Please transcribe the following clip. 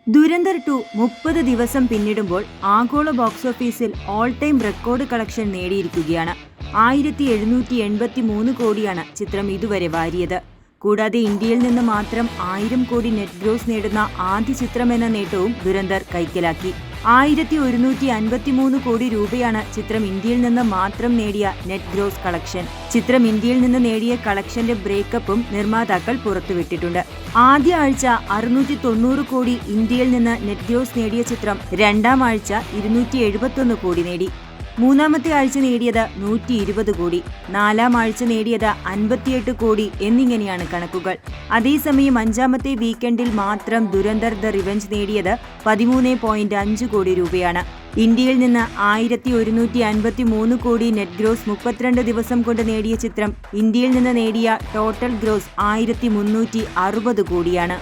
ദുരന്തർ 2 30 ദിവസം പിന്നിടുമ്പോൾ ആഗോള ബോക്സ് ഓഫീസിൽ ഓൾ ടൈം റെക്കോർഡ് കളക്ഷൻ നേടിയിരിക്കുകയാണ്. 1783 കോടിയാണ് ചിത്രം ഇതുവരെ വാരിയത്. കൂടാതെ ഇന്ത്യയിൽ നിന്ന് മാത്രം 1000 കോടി നെറ്റ് ഗ്രോസ് നേടുന്ന ആദ്യ ചിത്രമെന്ന നേട്ടവും ദുരന്തർ കൈക്കലാക്കി. 1153 കോടി രൂപയാണ് ചിത്രം ഇന്ത്യയിൽ നിന്ന് മാത്രം നേടിയ നെറ്റ് ഗ്രോസ് കളക്ഷൻ. ചിത്രം ഇന്ത്യയിൽ നിന്ന് നേടിയ കളക്ഷന്റെ ബ്രേക്കപ്പും നിർമ്മാതാക്കൾ പുറത്തുവിട്ടിട്ടുണ്ട്. ആദ്യ ആഴ്ച 690 കോടി ഇന്ത്യയിൽ നിന്ന് നെറ്റ് ഗ്രോസ് നേടിയ ചിത്രം രണ്ടാം ആഴ്ച 271 കോടി നേടി. മൂന്നാമത്തെ ആഴ്ച നേടിയത് 120 കോടി, നാലാം ആഴ്ച നേടിയത് 58 കോടി എന്നിങ്ങനെയാണ് കണക്കുകൾ. അതേസമയം അഞ്ചാമത്തെ വീക്കെൻഡിൽ മാത്രം ദുരന്തർ ദ റിവെഞ്ച് നേടിയത് 13.5 കോടി രൂപയാണ്. ഇന്ത്യയിൽ നിന്ന് 1153 കോടി നെറ്റ് ഗ്രോസ് 32 ദിവസം കൊണ്ട് നേടിയ ചിത്രം ഇന്ത്യയിൽ നിന്ന് നേടിയ ടോട്ടൽ ഗ്രോസ് 1360 കോടിയാണ്.